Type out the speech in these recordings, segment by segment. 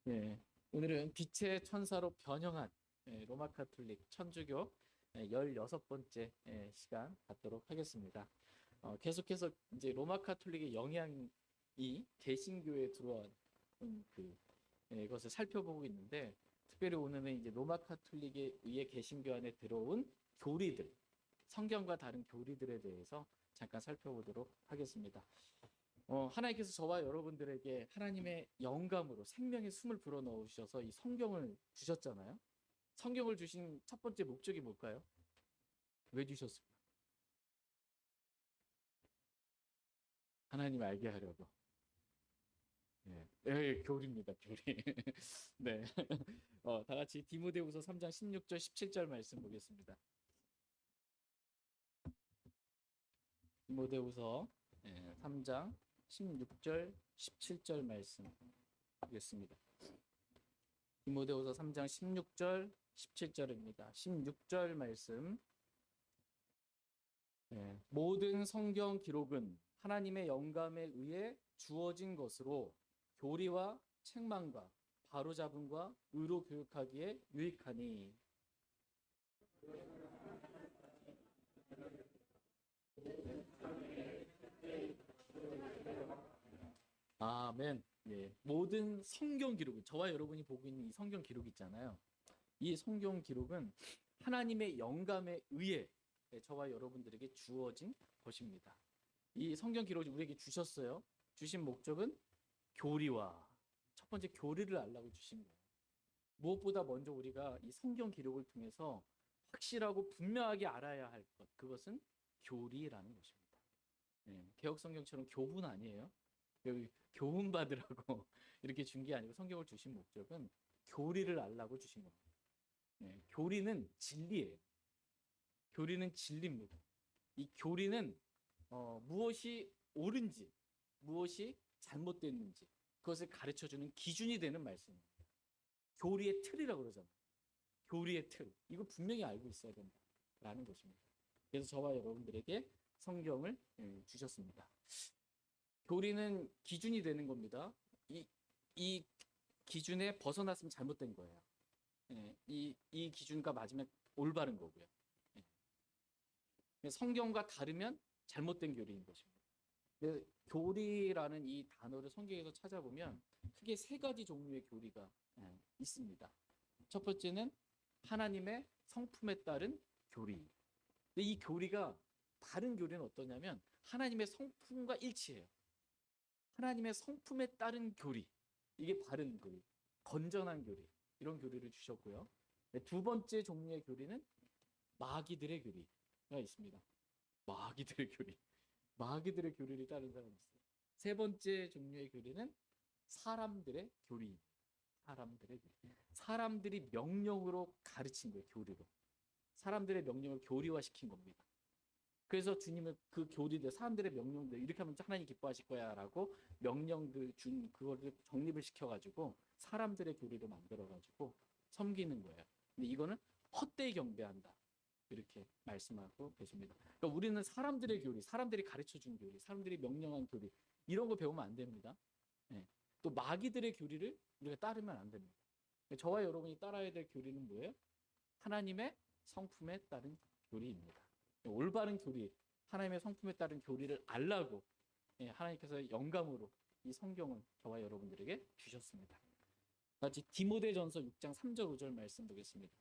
예, 오늘은 빛의 천사로 변형한 로마 카톨릭 천주교 16번째 시간 갖도록 하겠습니다. 계속해서 이제 로마 카톨릭의 영향이 개신교에 들어온 것을 살펴보고 있는데, 특별히 오늘은 이제 로마 카톨릭에 의해 개신교 안에 들어온 교리들, 성경과 다른 교리들에 대해서 잠깐 살펴보도록 하겠습니다. 하나님께서 저와 여러분들에게 하나님의 영감으로 생명의 숨을 불어넣으셔서 이 성경을 주셨잖아요. 성경을 주신 첫 번째 목적이 뭘까요? 왜 주셨을까요? 하나님 알게 하려고. 교리입니다, 교리. 네. 다 같이 디모데후서 3장 16절, 17절 말씀 보겠습니다. 디모데후서 3장 16절, 17절 말씀 보겠습니다. 디모데후서 3장 16절, 17절입니다. 16절 말씀. 모든 성경 기록은 하나님의 영감에 의해 주어진 것으로 교리와 책망과 바로잡음과 의로 교육하기에 유익하니. 아멘. 모든 성경 기록은, 저와 여러분이 보고 있는 이 성경 기록 있잖아요. 이 성경 기록은 하나님의 영감에 의해 저와 여러분들에게 주어진 것입니다. 이 성경 기록을 우리에게 주셨어요. 주신 목적은 교리와, 첫 번째 교리를 알라고 주신 거예요. 무엇보다 먼저 우리가 이 성경 기록을 통해서 확실하고 분명하게 알아야 할 것, 그것은 교리라는 것입니다. 개혁 성경처럼 교훈 아니에요. 여기 교훈 받으라고 이렇게 준 게 아니고, 성경을 주신 목적은 교리를 알라고 주신 겁니다. 교리는 진리예요. 교리는 진리입니다. 이 교리는 무엇이 옳은지, 무엇이 잘못됐는지 그것을 가르쳐주는 기준이 되는 말씀입니다. 교리의 틀이라고 그러잖아요. 교리의 틀. 이거 분명히 알고 있어야 된다라는 것입니다. 그래서 저와 여러분들에게 성경을 주셨습니다. 교리는 기준이 되는 겁니다. 이 기준에 벗어났으면 잘못된 거예요. 이 기준과 맞으면 올바른 거고요. 성경과 다르면 잘못된 교리인 것입니다. 교리라는 이 단어를 성경에서 찾아보면 크게 세 가지 종류의 교리가 있습니다. 첫 번째는 하나님의 성품에 따른 교리. 근데 이 교리가, 다른 교리는 어떠냐면 하나님의 성품과 일치해요. 하나님의 성품에 따른 교리, 이게 바른 교리, 건전한 교리, 이런 교리를 주셨고요. 두 번째 종류의 교리는 마귀들의 교리가 있습니다. 마귀들의 교리, 마귀들의 교리를 따른 사람이 있어요. 세 번째 종류의 교리는 사람들의 교리입니다. 사람들의 교리. 사람들이 명령으로 가르친 거예요. 교리로. 사람들의 명령을 교리화시킨 겁니다. 그래서 주님은 그 교리들, 사람들의 명령들, 이렇게 하면 하나님 기뻐하실 거야 라고 명령들 준 그거를 정립을 시켜가지고 사람들의 교리로 만들어가지고 섬기는 거예요. 근데 이거는 헛되이 경배한다, 이렇게 말씀하고 계십니다. 그러니까 우리는 사람들의 교리, 사람들이 가르쳐준 교리, 사람들이 명령한 교리, 이런 거 배우면 안 됩니다. 또 마귀들의 교리를 우리가 따르면 안 됩니다. 저와 여러분이 따라야 될 교리는 뭐예요? 하나님의 성품에 따른 교리입니다. 올바른 교리, 하나님의 성품에 따른 교리를 알라고 하나님께서 영감으로 이 성경을 저와 여러분들에게 주셨습니다. 같이 디모데전서 6장 3절 5절 말씀 보겠습니다.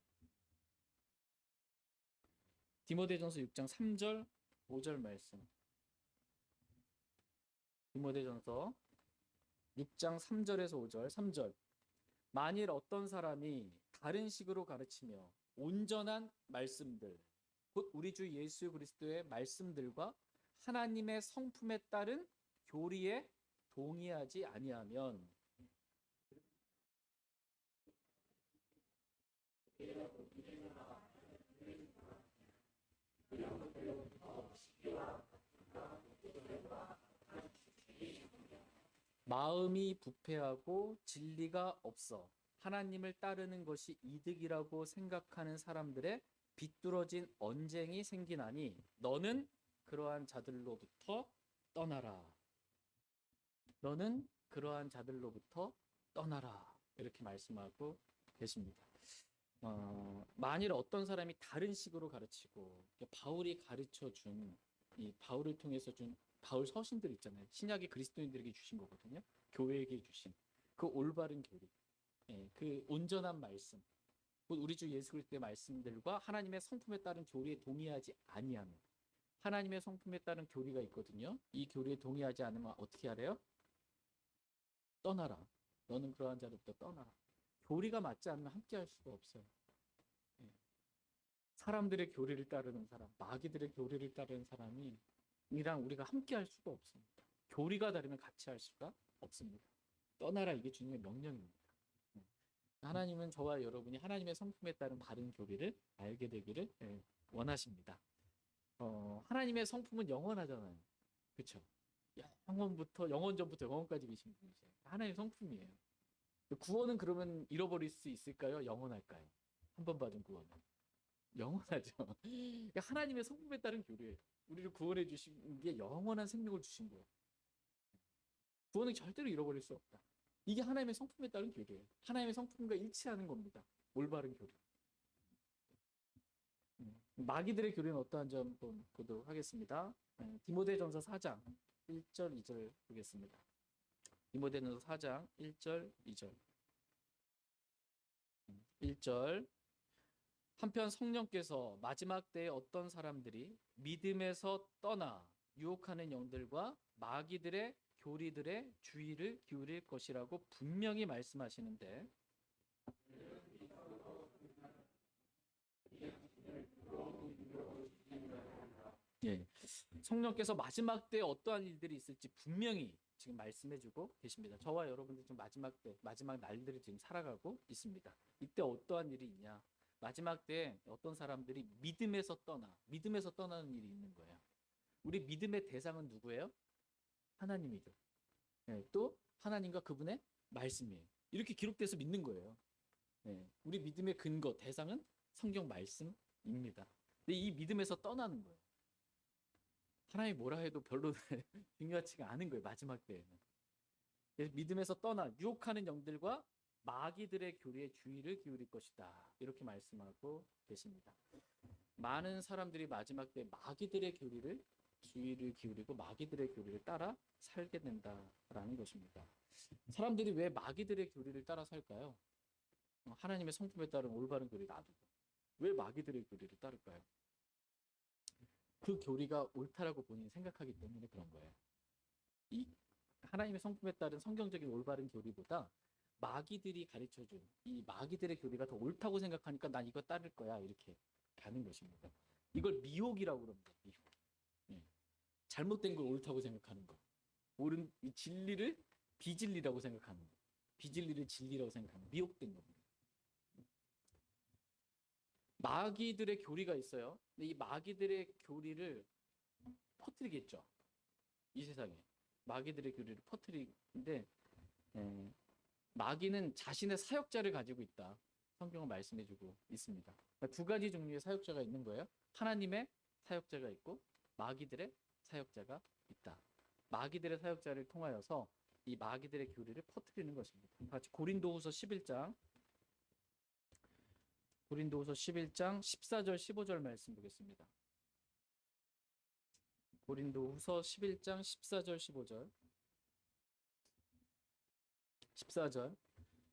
디모데전서 6장 3절 5절 말씀. 디모데전서 6장 3절에서 5절. 3절. 만일 어떤 사람이 다른 식으로 가르치며 온전한 말씀들, 곧 우리 주 예수 그리스도의 말씀들과 하나님의 성품에 따른 교리에 동의하지 아니하면, 마음이 부패하고 진리가 없어 하나님을 따르는 것이 이득이라고 생각하는 사람들의 비뚤어진 언쟁이 생기나니 너는 그러한 자들로부터 떠나라. 너는 그러한 자들로부터 떠나라. 이렇게 말씀하고 계십니다. 만일 어떤 사람이 다른 식으로 가르치고 바울이 가르쳐 준 이 바울을 통해서 준 바울 서신들 있잖아요. 신약의 그리스도인들에게 주신 거거든요. 교회에게 주신 그 올바른 교리, 그 온전한 말씀, 곧 우리 주 예수 그리스도의 말씀들과 하나님의 성품에 따른 교리에 동의하지 아니하면 하나님의 성품에 따른 교리가 있거든요. 이 교리에 동의하지 않으면 어떻게 하래요? 떠나라. 너는 그러한 자로부터 떠나라. 교리가 맞지 않으면 함께할 수가 없어요. 예. 사람들의 교리를 따르는 사람, 마귀들의 교리를 따르는 사람이 이랑 우리가 함께할 수가 없습니다. 교리가 다르면 같이 할 수가 없습니다. 떠나라 이게 주님의 명령입니다. 하나님은 저와 여러분이 하나님의 성품에 따른 바른 교리를 알게 되기를 원하십니다. 하나님의 성품은 영원하잖아요. 그렇죠? 영원 전부터 영원까지 계신 분이세요. 하나님의 성품이에요. 구원은 그러면 잃어버릴 수 있을까요? 영원할까요? 한 번 받은 구원은 영원하죠. 그러니까 하나님의 성품에 따른 교리예요. 우리를 구원해 주신 게 영원한 생명을 주신 거예요. 구원은 절대로 잃어버릴 수 없다. 이게 하나님의 성품에 따른 교리예요. 하나님의 성품과 일치하는 겁니다. 올바른 교리. 마귀들의 교리는 어떠한지 한번 보도록 하겠습니다. 디모데전서 4장 1절 2절 보겠습니다. 디모데전서 4장 1절 2절 1절 한편 성령께서 마지막 때에 어떤 사람들이 믿음에서 떠나 유혹하는 영들과 마귀들의 교리들의 주의를 기울일 것이라고 분명히 말씀하시는데 예, 성령께서 마지막 때에 어떠한 일들이 있을지 분명히 지금 말씀해주고 계십니다. 저와 여러분들 지금 마지막 때, 마지막 날들을 지금 살아가고 있습니다. 이때 어떠한 일이 있냐? 마지막 때에 어떤 사람들이 믿음에서 떠나는 일이 있는 거예요. 우리 믿음의 대상은 누구예요? 하나님이죠. 예, 또 하나님과 그분의 말씀이에요. 이렇게 기록돼서 믿는 거예요. 예, 우리 믿음의 근거, 대상은 성경 말씀입니다. 근데 이 믿음에서 떠나는 거예요. 하나님이 뭐라 해도 별로 중요하지가 않은 거예요. 마지막 때에는. 그래서 믿음에서 떠나 유혹하는 영들과 마귀들의 교리에 주의를 기울일 것이다. 이렇게 말씀하고 계십니다. 많은 사람들이 마지막 때 마귀들의 교리를 주의를 기울이고 마귀들의 교리를 따라 살게 된다라는 것입니다. 사람들이 왜 마귀들의 교리를 따라 살까요? 하나님의 성품에 따른 올바른 교리 놔두고 왜 마귀들의 교리를 따를까요? 그 교리가 옳다라고 본인이 생각하기 때문에 그런 거예요. 이 하나님의 성품에 따른 성경적인 올바른 교리보다 마귀들이 가르쳐준 이 마귀들의 교리가 더 옳다고 생각하니까 난 이거 따를 거야 이렇게 가는 것입니다. 이걸 미혹이라고 그럽니다. 미혹. 예. 잘못된 걸 옳다고 생각하는 거. 옳은 이 진리를 비진리라고 생각하는 거. 비진리를 진리라고 생각하는 거. 미혹된 겁니다. 마귀들의 교리가 있어요. 근데 이 마귀들의 교리를 퍼뜨리겠죠. 이 세상에 마귀들의 교리를 퍼뜨리는데 마귀는 자신의 사역자를 가지고 있다. 성경은 말씀해주고 있습니다. 그러니까 두 가지 종류의 사역자가 있는 거예요. 하나님의 사역자가 있고 마귀들의 사역자가 있다. 마귀들의 사역자를 통하여서 이 마귀들의 교리를 퍼뜨리는 것입니다. 같이 고린도후서 11장 14절 15절 말씀 보겠습니다. 고린도후서 11장 14절 15절 14절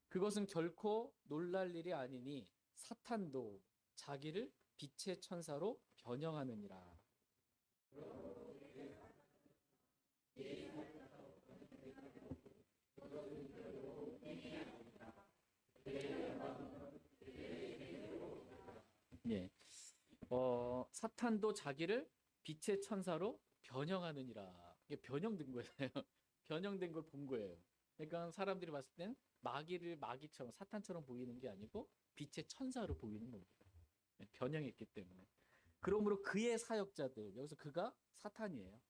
그것은 결코 놀랄 일이 아니니 사탄도 자기를 빛의 천사로 변형하느니라. 예. 사탄도 자기를 빛의 천사로 변형하느니라. 이게 변형된 거예요. 변형된 걸 본 거예요. 그러니까 사람들이 봤을 땐 마귀를 마귀처럼 사탄처럼 보이는 게 아니고 빛의 천사로 보이는 겁니다. 변형했기 때문에. 그러므로 그의 사역자들, 여기서 그가 사탄이에요.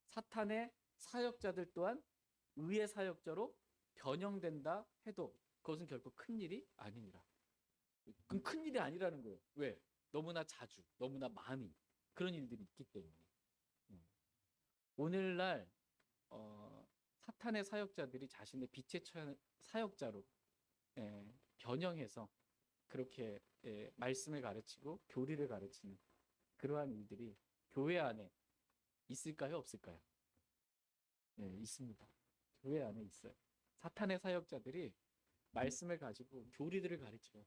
사탄의 사역자들 또한 의의 사역자로 변형된다 해도 그것은 결코 큰 일이 아니니라. 그럼 큰 일이 아니라는 거예요. 왜? 너무나 자주, 너무나 많이 그런 일들이 있기 때문에. 오늘날 사탄의 사역자들이 자신의 빛의 사역자로 변형해서 그렇게 말씀을 가르치고 교리를 가르치는 그러한 일들이 교회 안에 있을까요, 없을까요? 네, 있습니다. 교회 안에 있어요. 사탄의 사역자들이 말씀을 가지고 교리들을 가르쳐요.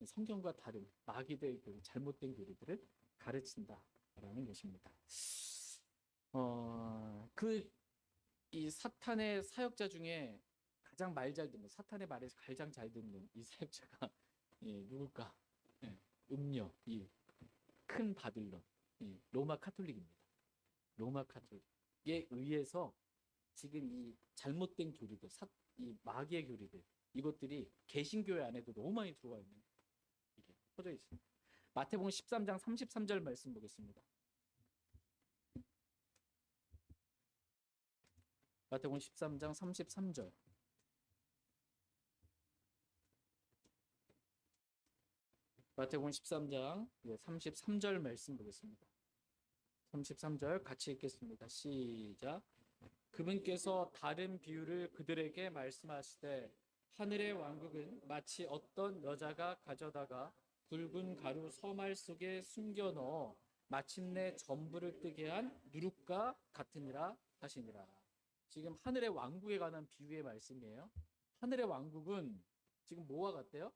성경과 다른 마귀의 그 잘못된 교리들을 가르친다라는 것입니다. 이 사탄의 사역자 중에 가장 말 잘 듣는, 사탄의 말에서 가장 잘 듣는 이 사역자가 누굴까? 음녀, 이 큰 바빌론, 로마 카톨릭입니다. 로마 카톨릭에 의해서 지금 이 잘못된 교리들, 이 마귀의 교리들, 이것들이 개신교회 안에도 너무 많이 들어와 있는, 이게 퍼져 있습니다. 마태복음 13장 33절 말씀 보겠습니다. 마태복음 13장 33절. 마태복음 13장 33절 말씀 보겠습니다. 33절 같이 읽겠습니다. 시작. 그분께서 다른 비유를 그들에게 말씀하시되 하늘의 왕국은 마치 어떤 여자가 가져다가 굵은 가루 서말 속에 숨겨 넣어 마침내 전부를 뜨게 한 누룩과 같으니라 하시니라. 지금 하늘의 왕국에 관한 비유의 말씀이에요. 하늘의 왕국은 지금 뭐와 같아요?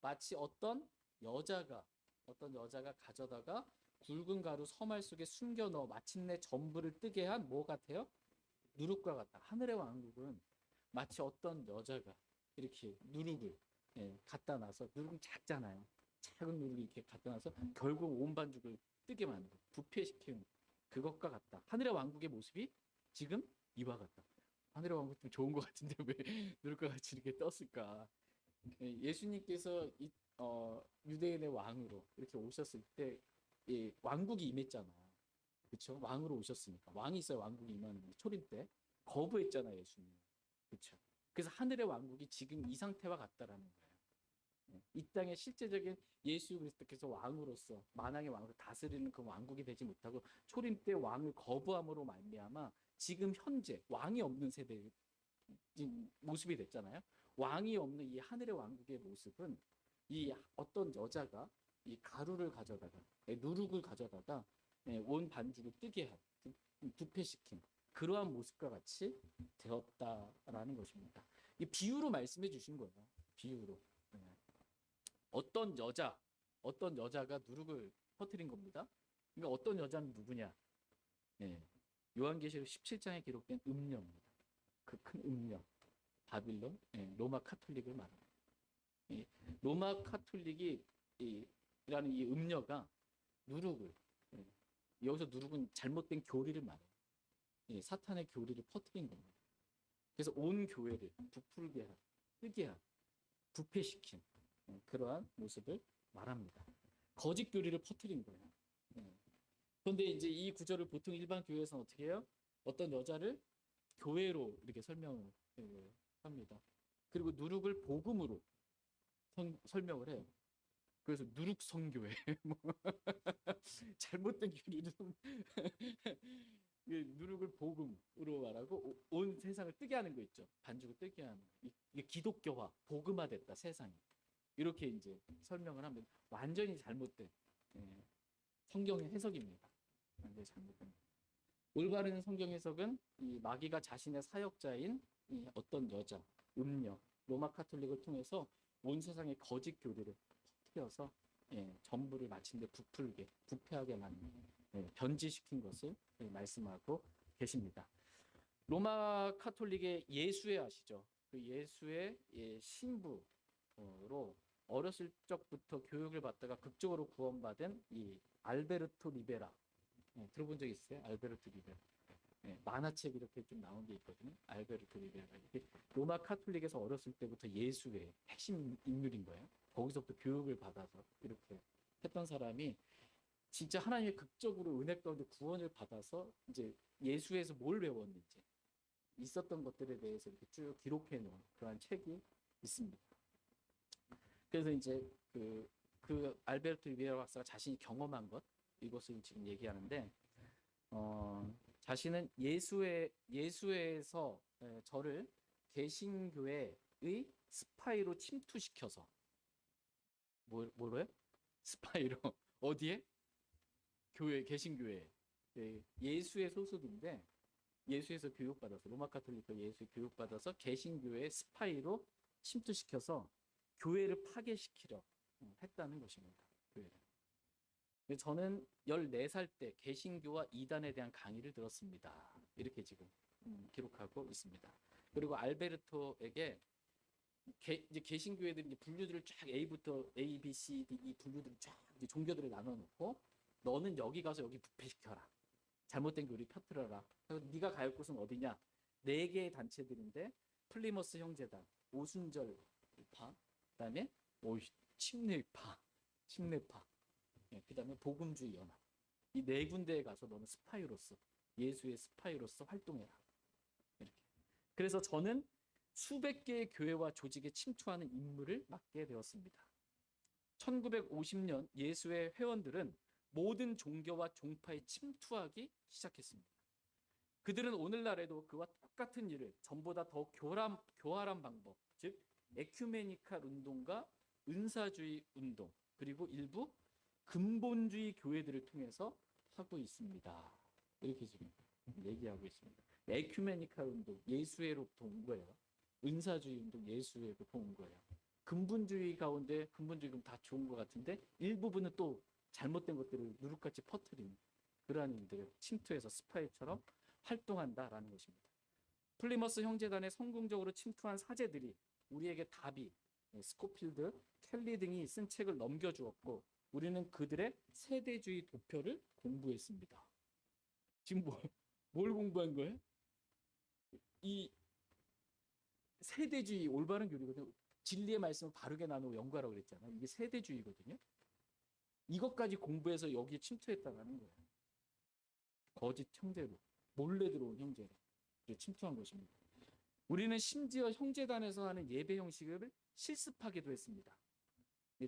마치 어떤 여자가 가져다가 굵은 가루 서말 속에 숨겨 넣어 마침내 전부를 뜨게 한 뭐 같아요? 누룩과 같다. 하늘의 왕국은 마치 어떤 여자가 이렇게 누룩을 갖다 놔서, 누룩은 작잖아요. 작은 누룩이 이렇게 갖다 놔서 결국 온 반죽을 뜨게 만들고 부패시키는 그것과 같다. 하늘의 왕국의 모습이 지금 이와 같다. 하늘의 왕국 좀 좋은 것 같은데 왜 누룩과 같이 이렇게 떴을까? 예수님께서 유대인의 왕으로 이렇게 오셨을 때 왕국이 임했잖아요. 그렇죠? 왕으로 오셨으니까. 왕이 있어야 왕국이 임하는 초림 때 거부했잖아요, 예수님. 그렇죠? 그래서 하늘의 왕국이 지금 이 상태와 같다라는 거예요. 이 땅의 실제적인 예수 그리스도께서 왕으로서 만왕의 왕으로 다스리는 그 왕국이 되지 못하고 초림 때 왕을 거부함으로 말미암아 지금 현재 왕이 없는 세대의 모습이 됐잖아요. 왕이 없는 이 하늘의 왕국의 모습은 이 어떤 여자가 이 가루를 가져다가 누룩을 가져다가 온 반죽을 뜨게 한, 부패시킨 그러한 모습과 같이 되었다라는 것입니다. 이 비유로 말씀해 주신 거예요. 비유로. 어떤 여자가 누룩을 퍼뜨린 겁니다. 그러니까 어떤 여자는 누구냐? 요한계시록 17장에 기록된 음녀입니다. 그 큰 음녀, 바빌론, 로마 카톨릭을 말합니다. 로마 카톨릭이 라는 이 음녀가 누룩을, 여기서 누룩은 잘못된 교리를 말해요. 사탄의 교리를 퍼뜨린 겁니다. 그래서 온 교회를 부풀게 한, 뜨게 한, 부패시킨 그러한 모습을 말합니다. 거짓 교리를 퍼뜨린 거예요. 그런데 이제 이 구절을 보통 일반 교회에서는 어떻게 해요? 어떤 여자를 교회로 이렇게 설명을 합니다. 그리고 누룩을 복음으로 설명을 해요. 그래서 누룩 성교회, 잘못된 교리를 누룩을 복음으로 말하고 온 세상을 뜨게 하는 거 있죠. 반죽을 뜨게 하는. 이게 기독교화, 복음화됐다 세상이. 이렇게 이제 설명을 하면 완전히 잘못된 성경의 해석입니다. 완전히 잘못된. 올바른 성경 해석은 이 마귀가 자신의 사역자인 이 어떤 여자, 음녀, 로마 카톨릭을 통해서 온 세상의 거짓 교리를 퍼뜨려서 전부를 마침내 부패하게 만든 변질시킨 것을 말씀하고 계십니다. 로마 카톨릭의 예수회 아시죠? 그 예수의 신부로 어렸을 적부터 교육을 받다가 극적으로 구원받은 이 알베르토 리베라. 들어본 적 있어요? 알베르토 리베라. 만화책 이렇게 좀 나온 게 있거든요. 알베르토 리베라. 로마 카톨릭에서 어렸을 때부터 예수의 핵심 인물인 거예요. 거기서부터 교육을 받아서 이렇게 했던 사람이 진짜 하나님의 극적으로 은혜 가운데 구원을 받아서 이제 예수에서 뭘 배웠는지 있었던 것들에 대해서 이렇게 쭉 기록해 놓은 그러한 책이 있습니다. 그래서 이제 그 알베르토 리베라 박사가 자신이 경험한 것 이것을 지금 얘기하는데 자신은 예수에서 저를 개신교의 스파이로 침투시켜서 뭐로요? 스파이로 어디에? 교회, 개신교회. 네, 예수의 소속인데 예수에서 교육받아서 로마 카톨릭과 예수의 교육받아서 개신교회 스파이로 침투시켜서 교회를 파괴시키려 했다는 것입니다. 교회를. 저는 14살 때 개신교와 이단에 대한 강의를 들었습니다. 이렇게 지금 기록하고 있습니다. 그리고 알베르토에게 이제 개신교회들이 이제 분류들을 쫙 A부터 A, B, C, D, 이 분류들을 쫙 이제 종교들을 나눠놓고 너는 여기 가서 여기 부패시켜라. 잘못된 교리 펴뜨려라. 그래서 네가 갈 곳은 어디냐? 4개의 단체들인데 플리머스 형제단, 오순절파, 그다음에 침례파, 그다음에 복음주의 연합. 이 4군데에 가서 너는 스파이로서 예수의 스파이로서 활동해라. 이렇게. 그래서 저는 수백 개의 교회와 조직에 침투하는 임무를 맡게 되었습니다. 1950년 예수의 회원들은 모든 종교와 종파에 침투하기 시작했습니다. 그들은 오늘날에도 그와 똑같은 일을 전보다 더 교활한 방법, 즉 에큐메니칼 운동과 은사주의 운동, 그리고 일부 근본주의 교회들을 통해서 하고 있습니다. 이렇게 지금 얘기하고 있습니다. 에큐메니칼 운동, 예수회로부터 온 거예요. 은사주의 운동, 예수회로부터 온 거예요. 근본주의 가운데 근본주의 그럼 다 좋은 것 같은데 일부분은 또 잘못된 것들을 누룩같이 퍼뜨리는 그러한 일들을 침투해서 스파이처럼 활동한다라는 것입니다. 플리머스 형제단에 성공적으로 침투한 사제들이 우리에게 답이 스코필드, 켈리 등이 쓴 책을 넘겨주었고 우리는 그들의 세대주의 도표를 공부했습니다. 지금 뭘 공부한 거예요? 이 세대주의 올바른 교리거든요. 진리의 말씀을 바르게 나누고 연구하라고 그랬잖아요. 이게 세대주의거든요. 이것까지 공부해서 여기에 침투했다는 거예요. 거짓 형제로, 몰래 들어온 형제로 침투한 것입니다. 우리는 심지어 형제단에서 하는 예배 형식을 실습하기도 했습니다.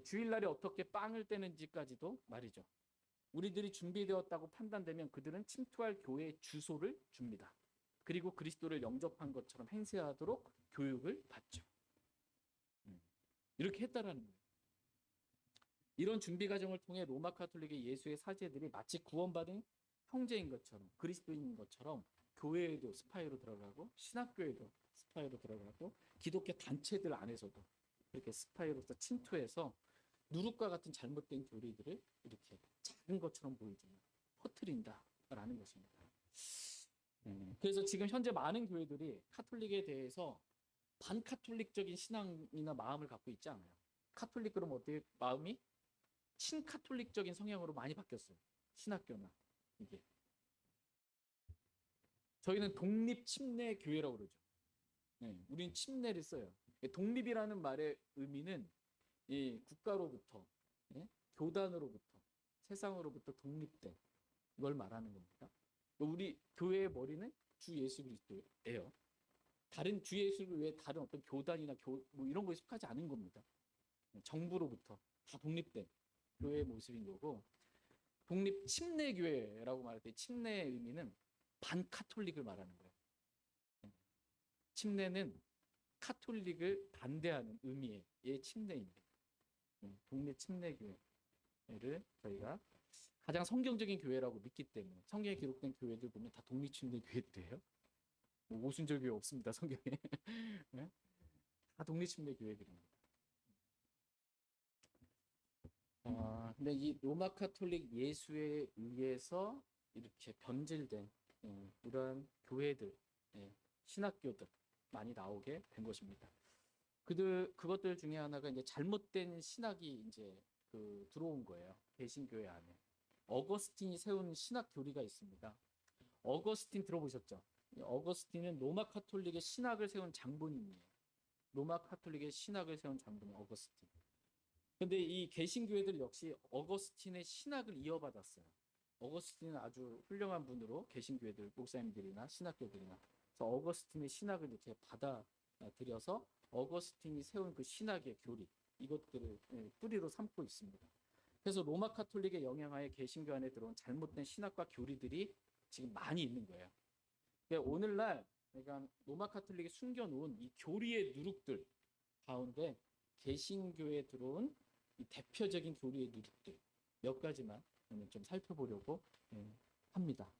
주일날에 어떻게 빵을 떼는지까지도 말이죠. 우리들이 준비되었다고 판단되면 그들은 침투할 교회의 주소를 줍니다. 그리고 그리스도를 영접한 것처럼 행세하도록 교육을 받죠. 이렇게 했다라는 거예요. 이런 준비 과정을 통해 로마 카톨릭의 예수의 사제들이 마치 구원받은 형제인 것처럼 그리스도인인 것처럼 교회에도 스파이로 들어가고 신학교에도 스파이로 들어가고 기독교 단체들 안에서도 이렇게 스파이로서 침투해서 누룩과 같은 잘못된 교리들을 이렇게 작은 것처럼 보이지만 퍼뜨린다라는 것입니다. 그래서 지금 현재 많은 교회들이 카톨릭에 대해서 반카톨릭적인 신앙이나 마음을 갖고 있지 않아요. 카톨릭 그러면 어떻게 마음이 친카톨릭적인 성향으로 많이 바뀌었어요. 신학교나 이게. 저희는 독립 침례 교회라고 그러죠. 우리는 침례를 써요. 독립이라는 말의 의미는 이 국가로부터, 교단으로부터, 세상으로부터 독립된 걸 말하는 겁니다. 우리 교회의 머리는 주 예수 그리스도예요. 다른 주 예수 외에 다른 어떤 교단이나 뭐 이런 거에 속하지 않은 겁니다. 정부로부터 다 독립된 교회의 모습인 거고, 독립 침례 교회라고 말할 때 침례의 의미는 반카톨릭을 말하는 거예요. 침례는 카톨릭을 반대하는 의미의 침례입니다. 독립 침례 교회를 저희가 가장 성경적인 교회라고 믿기 때문에 성경에 기록된 교회들 보면 다 독립 침례 교회들이에요. 뭐 오순절 교회 없습니다, 성경에. 다 독립 침례 교회들입니다. 근데 이 로마 카톨릭 예수에 의해서 이렇게 변질된 이러한 교회들, 신학교들 많이 나오게 된 것입니다. 그것들 중에 하나가 이제 잘못된 신학이 이제 들어온 거예요. 개신교회 안에. 어거스틴이 세운 신학 교리가 있습니다. 어거스틴 들어보셨죠? 어거스틴은 로마 카톨릭의 신학을 세운 장본인이에요. 로마 카톨릭의 신학을 세운 장본인 어거스틴. 근데 이 개신교회들 역시 어거스틴의 신학을 이어받았어요. 어거스틴은 아주 훌륭한 분으로 개신교회들 목사님들이나 신학교들이나 그래서 어거스틴의 신학을 이렇게 받아들여서 어거스틴이 세운 그 신학의 교리 이것들을 뿌리로 삼고 있습니다. 그래서 로마 카톨릭의 영향하에 개신교 안에 들어온 잘못된 신학과 교리들이 지금 많이 있는 거예요. 그러니까 오늘날 그러니까 로마 카톨릭이 숨겨놓은 이 교리의 누룩들 가운데 개신교에 들어온 이 대표적인 교리의 누룩들 몇 가지만 오늘 좀 살펴보려고 합니다.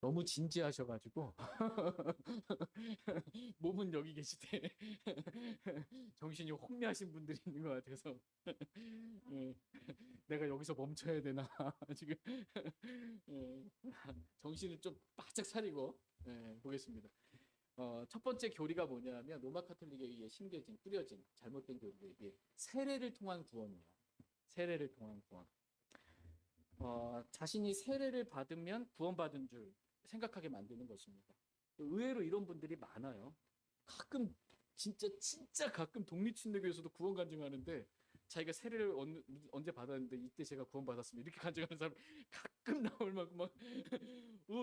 너무 진지하셔가지고 몸은 여기 계시대. 정신이 혼미하신 분들이 있는 것 같아서 내가 여기서 멈춰야 되나 지금 정신을 좀 바짝 차리고 보겠습니다. 첫 번째 교리가 뭐냐면 로마 카톨릭에 의해 심겨진 뿌려진 잘못된 교리가 이게 세례를 통한 구원이에요. 세례를 통한 구원. 자신이 세례를 받으면 구원받은 줄 생각하게 만드는 것입니다. 의외로 이런 분들이 많아요. 가끔 진짜 가끔 독립침례교에서도 구원 간증하는데 자기가 세례를 언제 받았는데 이때 제가 구원받았습니다 이렇게 간증하는 사람 가끔 나올 만큼 막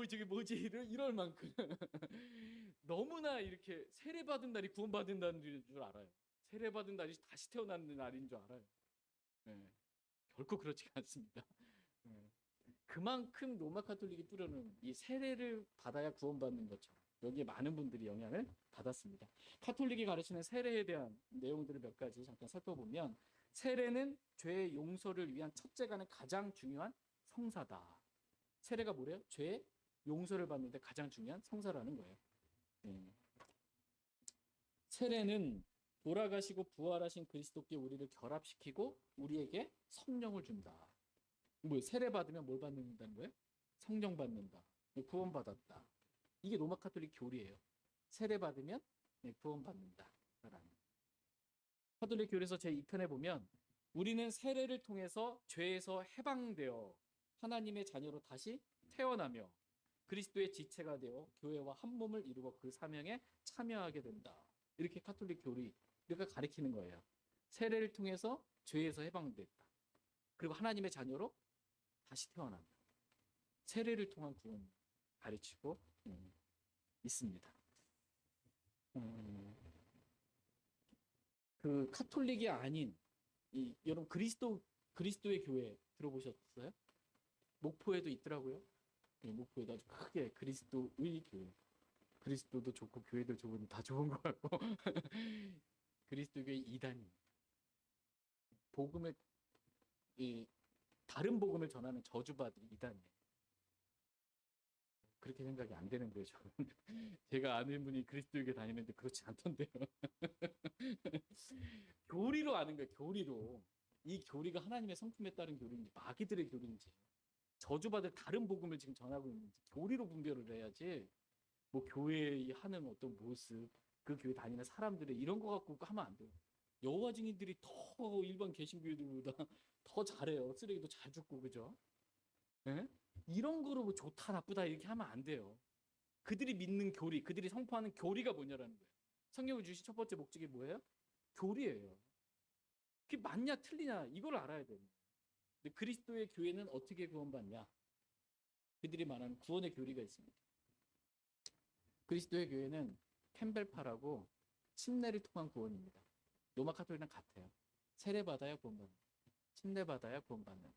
저게 뭐지 이럴 만큼 너무나 이렇게 세례 받은 날이 구원받는다는 줄 알아요. 세례 받은 날이 다시 태어나는 날인 줄 알아요. 결코 그렇지가 않습니다. 그만큼 로마 카톨릭이 뿌려놓은 이 세례를 받아야 구원받는 것처럼 여기에 많은 분들이 영향을 받았습니다. 카톨릭이 가르치는 세례에 대한 내용들을 몇 가지 잠깐 살펴보면 세례는 죄의 용서를 위한 첫째가는 가장 중요한 성사다. 세례가 뭐래요? 죄의 용서를 받는데 가장 중요한 성사라는 거예요. 세례는 돌아가시고 부활하신 그리스도께 우리를 결합시키고 우리에게 성령을 준다. 뭐 세례 받으면 뭘 받는다는 거예요? 성령 받는다. 구원 받았다. 이게 로마 카톨릭 교리예요. 세례 받으면 구원 받는다. 카톨릭 교리에서 제2편에 보면 우리는 세례를 통해서 죄에서 해방되어 하나님의 자녀로 다시 태어나며 그리스도의 지체가 되어 교회와 한 몸을 이루고 그 사명에 참여하게 된다. 이렇게 카톨릭 교리가 가리키는 거예요. 세례를 통해서 죄에서 해방됐다. 그리고 하나님의 자녀로 다시 태어난다. 세례를 통한 구원 가르치고 있습니다. 그 카톨릭이 아닌 여러분 그리스도의 교회 들어보셨어요? 목포에도 있더라고요. 목포에도 아주 크게 그리스도의 교회. 그리스도도 좋고 교회도 좋은 다 좋은 것 같고 그리스도교회 이단이 복음을 다른 복음을 전하는 저주받은 이단이에요. 그렇게 생각이 안 되는 거예요. 저는. 제가 아는 분이 그리스도교회 다니는데 그렇지 않던데요. 교리로 아는 거예요. 교리로. 이 교리가 하나님의 성품에 따른 교리인지 마귀들의 교리인지 저주받을 다른 복음을 지금 전하고 있는지 교리로 분별을 해야지 뭐 교회의 하는 어떤 모습 그 교회 다니는 사람들의 이런 거 갖고 하면 안 돼요. 여호와 증인들이 더 일반 개신교회들보다 더 잘해요. 쓰레기도 잘 줍고 그죠? 네? 이런 거로 뭐 좋다 나쁘다 이렇게 하면 안 돼요. 그들이 믿는 교리, 그들이 선포하는 교리가 뭐냐라는 거예요. 성경을 주신 첫 번째 목적이 뭐예요? 교리예요. 그게 맞냐 틀리냐 이걸 알아야 돼요. 근데 그리스도의 교회는 어떻게 구원받냐? 그들이 말하는 구원의 교리가 있습니다. 그리스도의 교회는 캠벨파라고 침례를 통한 구원입니다. 로마 카톨릭이랑 같아요. 세례받아야 구원받는다. 침례받아야 구원받는다.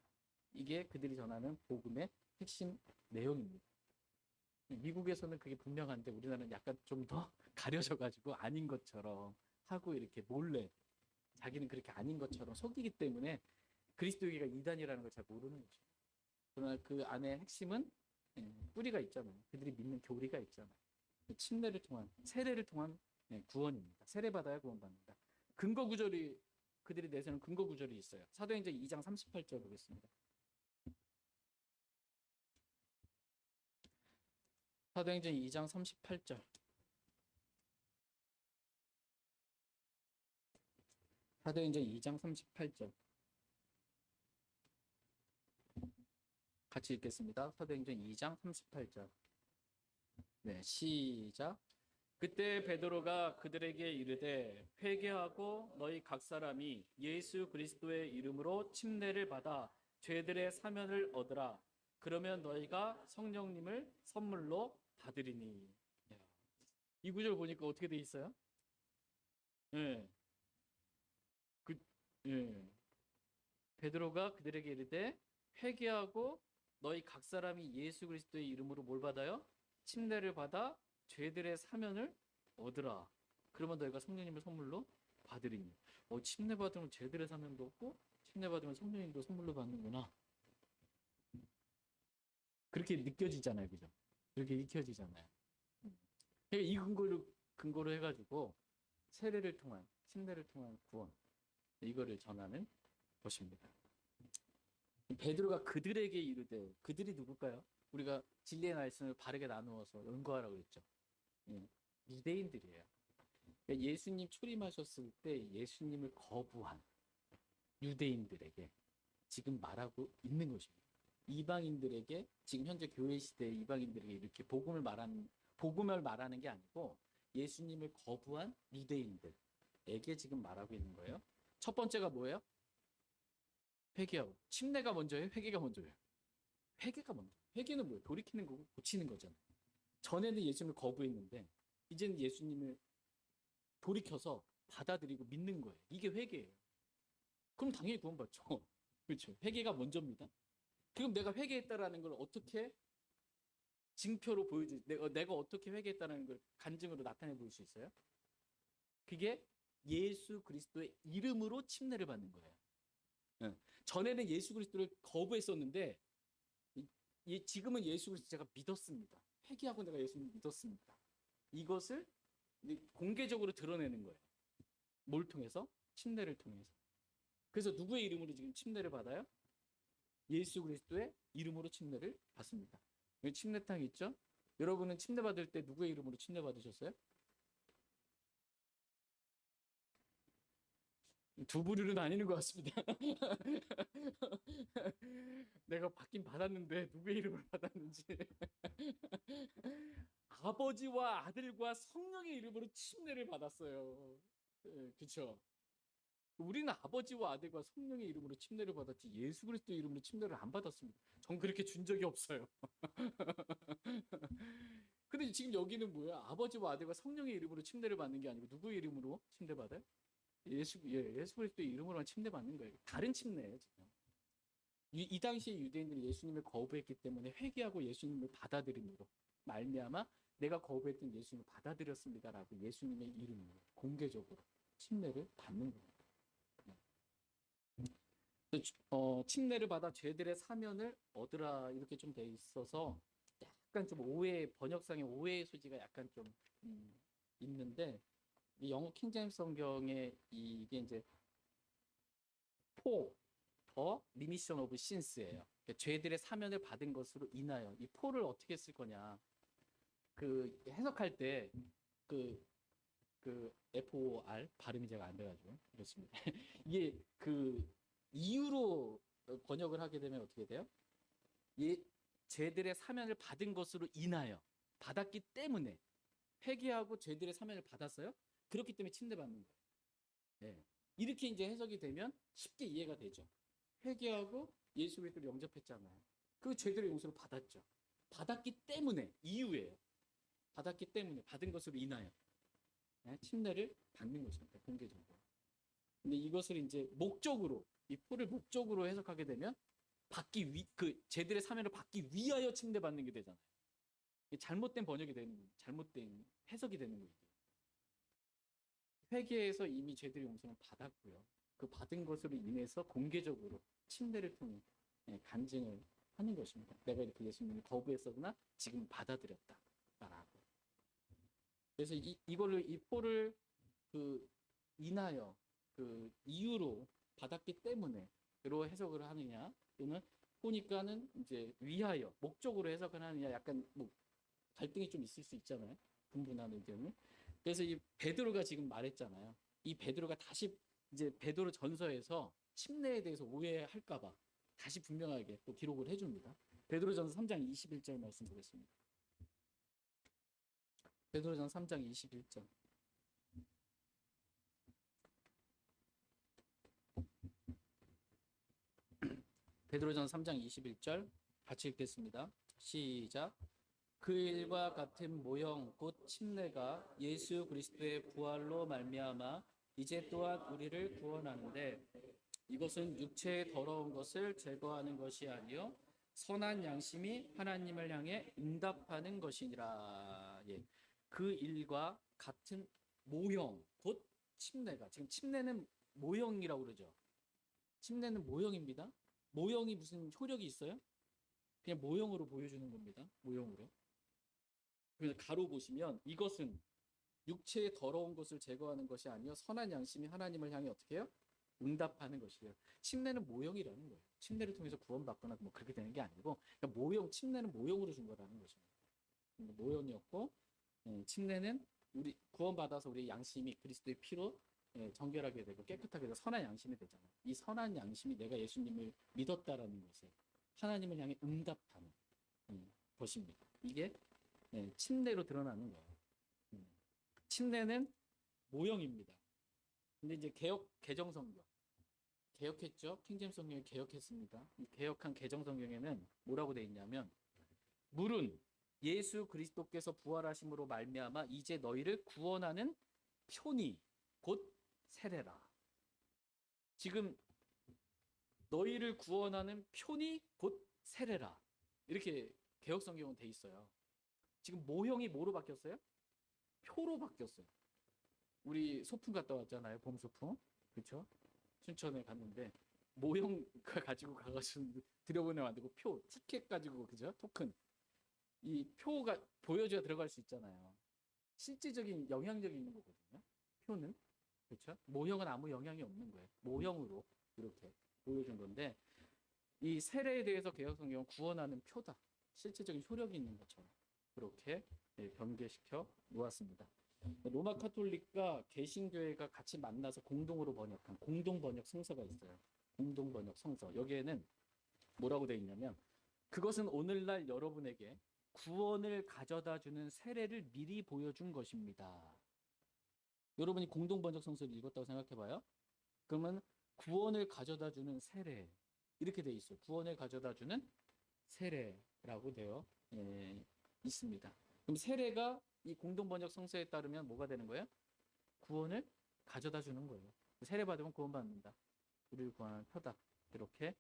이게 그들이 전하는 복음의 핵심 내용입니다. 미국에서는 그게 분명한데 우리나라는 약간 좀 더 가려져가지고 아닌 것처럼 하고 이렇게 몰래 자기는 그렇게 아닌 것처럼 속이기 때문에 그리스도교가 이단이라는 걸 잘 모르는 거죠. 그러나 그 안에 핵심은 뿌리가 있잖아요. 그들이 믿는 교리가 있잖아요. 침례를 통한 세례를 통한 구원입니다. 세례받아야 구원받는다. 근거 구절이 그들이 내세우는 근거 구절이 있어요. 사도행전 2장 38절 보겠습니다. 사도행전 2장 38절. 사도행전 2장 38절. 같이 읽겠습니다. 사도행전 2장 38절. 네, 시작. 그때 베드로가 그들에게 이르되 회개하고 너희 각 사람이 예수 그리스도의 이름으로 침례를 받아 죄들의 사면을 얻으라. 그러면 너희가 성령님을 선물로 받으리니. 이 구절 보니까 어떻게 돼 있어요? 네. 베드로가 그들에게 이르되 회개하고 너희 각 사람이 예수 그리스도의 이름으로 뭘 받아요? 침례를 받아 죄들의 사면을 얻으라. 그러면 너희가 성령님을 선물로 받으리니. 침례 받으면 죄들의 사명도 없고 침례 받으면 성령님도 선물로 받는구나. 그렇게 느껴지잖아요, 그죠? 그렇게 익혀지잖아요. 그러니까 이 근거로 해가지고 세례를 통한 침례를 통한 구원 이거를 전하는 것입니다. 베드로가 그들에게 이르되 그들이 누굴까요? 우리가 진리의 말씀을 바르게 나누어서 연구하라고 했죠. 유대인들이에요. 그러니까 예수님 초림하셨을 때 예수님을 거부한 유대인들에게 지금 말하고 있는 것입니다. 이방인들에게 지금 현재 교회 시대의 이방인들에게 이렇게 복음을 말하는 게 아니고 예수님을 거부한 유대인들에게 지금 말하고 있는 거예요. 첫 번째가 뭐예요? 회개하고. 침례가 먼저예요? 회개가 먼저예요? 회개가 먼저. 회개는 뭐예요? 돌이키는 거고 고치는 거잖아요. 전에는 예수님을 거부했는데 이제는 예수님을 돌이켜서 받아들이고 믿는 거예요. 이게 회개예요. 그럼 당연히 구원받죠. 그렇죠. 회개가 먼저입니다. 그럼 내가 회개했다라는 걸 어떻게 증표로 내가 어떻게 회개했다는 걸 간증으로 나타내 보일 수 있어요? 그게 예수 그리스도의 이름으로 침례를 받는 거예요. 전에는 예수 그리스도를 거부했었는데 지금은 예수 그리스도 제가 믿었습니다. 회개하고 내가 예수님을 믿었습니다. 이것을 공개적으로 드러내는 거예요. 뭘 통해서? 침례를 통해서. 그래서 누구의 이름으로 지금 침례를 받아요? 예수 그리스도의 이름으로 침례를 받습니다. 여기 침례탕 있죠? 여러분은 침례 받을 때 누구의 이름으로 침례 받으셨어요? 두 부류는 아니는 것 같습니다. 내가 받긴 받았는데 누구의 이름을 받았는지. 아버지와 아들과 성령의 이름으로 침례를 받았어요. 그렇죠? 우리는 아버지와 아들과 성령의 이름으로 침례를 받았지 예수 그리스도 이름으로 침례를 안 받았습니다. 전 그렇게 준 적이 없어요. 근데 지금 여기는 뭐야? 아버지와 아들과 성령의 이름으로 침례를 받는 게 아니고 누구의 이름으로 침례 받아요? 예수 그리스도의 이름으로만 침례 받는 거예요. 다른 침례예요, 지금. 이 당시에 유대인들이 예수님을 거부했기 때문에 회개하고 예수님을 받아들임으로 말미암아 내가 거부했던 예수님을 받아들였습니다라고 예수님의 이름으로 공개적으로 침례를 받는 겁니다. 침례를 받아 죄들의 사면을 얻으라 이렇게 좀 돼 있어서 약간 좀 번역상의 오해의 소지가 약간 좀 있는데 이 영어 킹제임스 성경에 이게 이제 for remission of sins예요. 그러니까 죄들의 사면을 받은 것으로 인하여 이 for를 어떻게 쓸 거냐 그 해석할 때 그 FOR 발음이 제가 안 돼가지고 그렇습니다. 이게 그 이유로 번역을 하게 되면 어떻게 돼요? 죄들의 사면을 받은 것으로 인하여 받았기 때문에 회개하고 죄들의 사면을 받았어요. 그렇기 때문에 침례받는 거예요. 네. 이렇게 이제 해석이 되면 쉽게 이해가 되죠. 회개하고 예수 그리스도를 영접했잖아요. 그 죄들의 용서를 받았죠. 받았기 때문에 이유예요. 받았기 때문에 받은 것으로 인하여 침례를 받는 것입니다. 공개적으로. 근데 이것을 이제 목적으로 이 포를 목적으로 해석하게 되면 죄들의 사면을 받기 위하여 침례받는 게 되잖아요. 잘못된 번역이 되는 거예요. 잘못된 해석이 되는 거예요. 회개해서 이미 죄들의 용서는 받았고요. 그 받은 것으로 인해서 공개적으로 침례를 통해 간증을 하는 것입니다. 내가 이렇게 예수님을 거부했었으나 지금 받아들였다라고. 그래서 이 포를 인하여 이유로 받았기 때문에로 해석을 하느냐 또는 보니까는 이제 위하여 목적으로 해석을 하느냐 약간 뭐 갈등이 좀 있을 수 있잖아요. 분분한 의견이. 그래서 이 베드로가 지금 말했잖아요. 이 베드로가 다시 이제 베드로 전서에서 침례에 대해서 오해할까봐 다시 분명하게 또 기록을 해줍니다. 베드로전서 3장 21절 말씀 보겠습니다. 베드로전서 3장 21절. 베드로전서 3장 21절 같이 읽겠습니다. 시작. 그 일과 같은 모형 곧 침례가 예수 그리스도의 부활로 말미암아 이제 또한 우리를 구원하는데 이것은 육체의 더러운 것을 제거하는 것이 아니요 선한 양심이 하나님을 향해 응답하는 것이니라. 그 일과 같은 모형, 곧 침례가. 지금 침례는 모형이라고 그러죠. 침례는 모형입니다. 모형이 무슨 효력이 있어요? 그냥 모형으로 보여주는 겁니다. 모형으로. 그래서 가로 보시면 이것은 육체의 더러운 것을 제거하는 것이 아니요 선한 양심이 하나님을 향해 어떻게 해요? 응답하는 것이에요. 침례는 모형이라는 거예요. 침례를 통해서 구원받거나 뭐 그렇게 되는 게 아니고 그러니까 모형, 침례는 모형으로 준 거라는 것입니다. 모형이었고 침례는 우리 구원받아서 우리 양심이 그리스도의 피로 정결하게 되고 깨끗하게 돼서 선한 양심이 되잖아요. 이 선한 양심이 내가 예수님을 믿었다라는 것에 하나님을 향해 응답하는 것입니다. 이게 침례로 드러나는 거예요. 침례는 모형입니다. 근데 이제 개정성경 개혁했죠. 킹제임스 성경을 개혁했습니다. 이 개혁한 개정성경에는 뭐라고 돼 있냐면 물은 예수 그리스도께서 부활하심으로 말미암아 이제 너희를 구원하는 표니 곧 세례라. 지금 너희를 구원하는 표니 곧 세례라. 이렇게 개혁성경은 돼 있어요. 지금 모형이 뭐로 바뀌었어요? 표로 바뀌었어요. 우리 소풍 갔다 왔잖아요. 봄 소풍. 그렇죠? 춘천에 갔는데 모형 가지고 가가지고 들여보내 만들고 표, 티켓 가지고 그죠? 토큰. 이 표가 보여줘야 들어갈 수 있잖아요. 실질적인 영향력이 있는 거거든요. 표는. 그렇죠? 모형은 아무 영향이 없는 거예요. 모형으로 이렇게 보여준 건데 이 세례에 대해서 개혁성경은 구원하는 표다. 실질적인 효력이 있는 것처럼 그렇게 변개시켜 놓았습니다. 로마 카톨릭과 개신교회가 같이 만나서 공동으로 번역한 공동 번역 성서가 있어요. 공동 번역 성서. 여기에는 뭐라고 되어 있냐면 그것은 오늘날 여러분에게 구원을 가져다 주는 세례를 미리 보여준 것입니다. 여러분이 공동 번역 성서를 읽었다고 생각해 봐요. 그러면 구원을 가져다 주는 세례 이렇게 되어 있어요. 구원을 가져다 주는 세례라고 되어 있습니다. 그럼 세례가 이 공동 번역 성서에 따르면 뭐가 되는 거예요? 구원을 가져다 주는 거예요. 세례 받으면 구원받는다. 우리를 구원하는 표다. 이렇게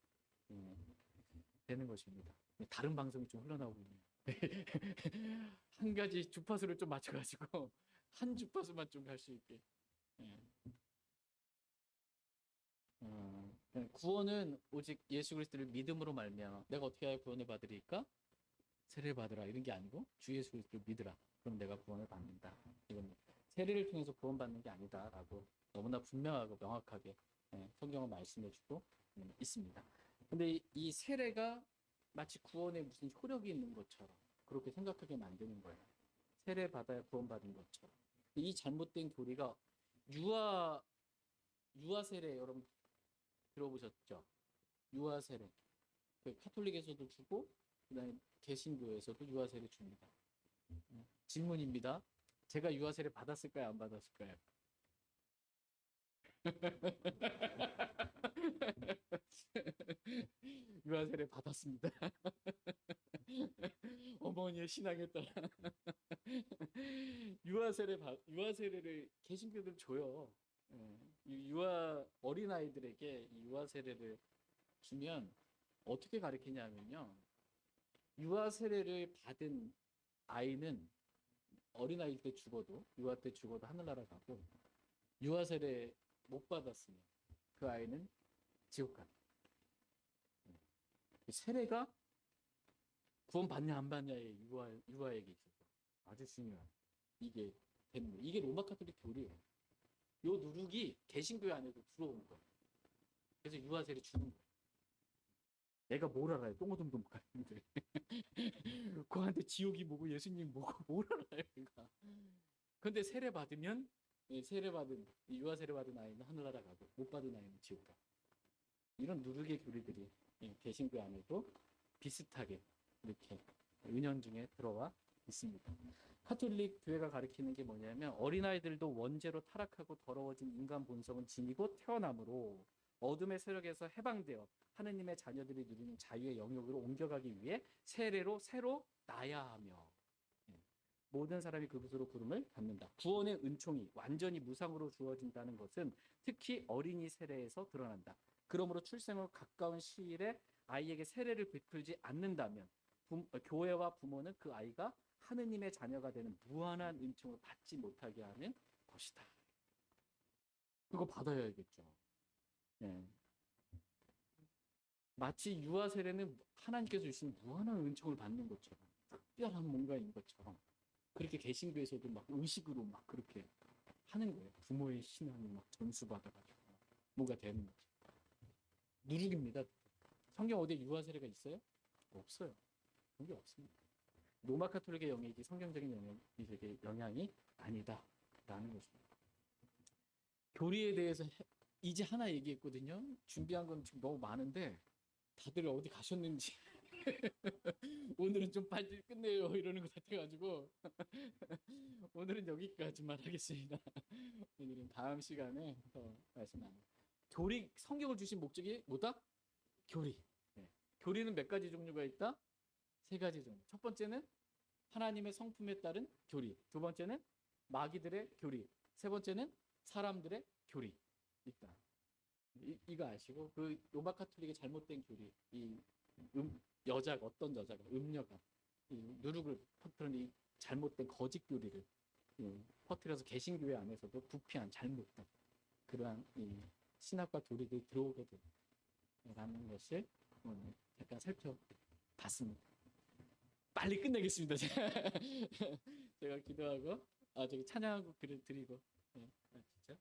되는 것입니다. 다른 방송이 좀 흘러나오고 있네요. 한 가지 주파수를 좀 맞춰가지고 한 주파수만 좀 갈 수 있게. 구원은 오직 예수 그리스도를 믿음으로 말미암아. 내가 어떻게 해야 구원을 받으리까? 세례를 받으라 이런 게 아니고 주 예수 그리스도를 믿으라. 그럼 내가 구원을 받는다. 이건 세례를 통해서 구원받는 게 아니다라고 너무나 분명하고 명확하게 성경은 말씀해주고 있습니다. 근데 이 세례가 마치 구원에 무슨 효력이 있는 것처럼 그렇게 생각하게 만드는 거예요. 세례 받아야 구원받은 것처럼. 이 잘못된 교리가 유아 세례 여러분 들어보셨죠? 유아 세례. 그 카톨릭에서도 주고 그다음에 개신교에서도 유아 세례 줍니다. 질문입니다. 제가 유아 세례 받았을까요? 안 받았을까요? 유아 세례 받았습니다. 어머니의 신앙에 따라 유아 세례를 개신교들 줘요. 유아 어린 아이들에게 유아 세례를 주면 어떻게 가르치냐면요. 유아 세례를 받은 아이는 어린 아이 때 죽어도 유아 때 죽어도 하늘나라 가고 유아 세례 못 받았으면 그 아이는 지옥 가요. 세례가 구원 받냐 안 받냐의 유아에게 있어서 아주 중요한 이게 되는 거예요. 이게 로마 카톨릭 교리예요. 요 누룩이 개신교회 안에도 들어오는 거예요. 그래서 유아 세례 주는 거예요. 내가 뭘 알아요? 똥오줌도 못 가는데. 그한테 지옥이 뭐고 예수님 뭐고 뭘 알아요, 얘가. 근데 세례 받으면 유아 세례 받은 아이는 하늘나라 가고 못 받은 아이는 지옥 가. 이런 누룩의 교리들이 개신교 안에도 비슷하게 이렇게 은연중에 들어와 있습니다. 카톨릭 교회가 가르치는 게 뭐냐면 어린아이들도 원죄로 타락하고 더러워진 인간 본성은 지니고 태어남으로 어둠의 세력에서 해방되어 하느님의 자녀들이 누리는 자유의 영역으로 옮겨가기 위해 세례로 새로 나야 하며 모든 사람이 그것으로 부름을 받는다. 구원의 은총이 완전히 무상으로 주어진다는 것은 특히 어린이 세례에서 드러난다. 그러므로 출생후 가까운 시일에 아이에게 세례를 베풀지 않는다면 교회와 부모는 그 아이가 하느님의 자녀가 되는 무한한 은총을 받지 못하게 하는 것이다. 그거 받아야겠죠. 예. 마치 유아 세례는 하나님께서 주신 무한한 은총을 받는 것처럼, 특별한 뭔가인 것처럼, 그렇게 개신교에서도 막 의식으로 막 그렇게 하는 거예요. 부모의 신앙이 막 전수 받아가지고 뭐가 되는 거죠. 누룩입니다. 성경 어디에 유아 세례가 있어요? 없어요. 그런 게 없습니다. 로마 카톨릭의 영역이 성경적인 영향이 아니다라는 것입니다. 교리에 대해서 이제 하나 얘기했거든요. 준비한 건 지금 너무 많은데 다들 어디 가셨는지 오늘은 좀 빨리 끝내요 이러는 것 같아가지고 오늘은 여기까지만 하겠습니다. 오늘은 다음 시간에 더 말씀 나눠요. 교리, 성경을 주신 목적이 뭐다? 교리. 네. 교리는 몇 가지 종류가 있다? 세 가지 종류. 첫 번째는 하나님의 성품에 따른 교리. 두 번째는 마귀들의 교리. 세 번째는 사람들의 교리 있다. 이거 아시고 그 로마 카톨릭의 잘못된 교리, 이 여자가 어떤 여자가 음녀가 이 누룩을 퍼뜨리는 이 잘못된 거짓 교리를 퍼뜨려서 개신교회 안에서도 부패한 잘못된 그러한 이 신학과 교리들이 들어오게 된다는 것을 오늘 잠깐 살펴봤습니다. 빨리 끝내겠습니다. 제가 기도하고 저기 찬양하고 글을 드리고 진짜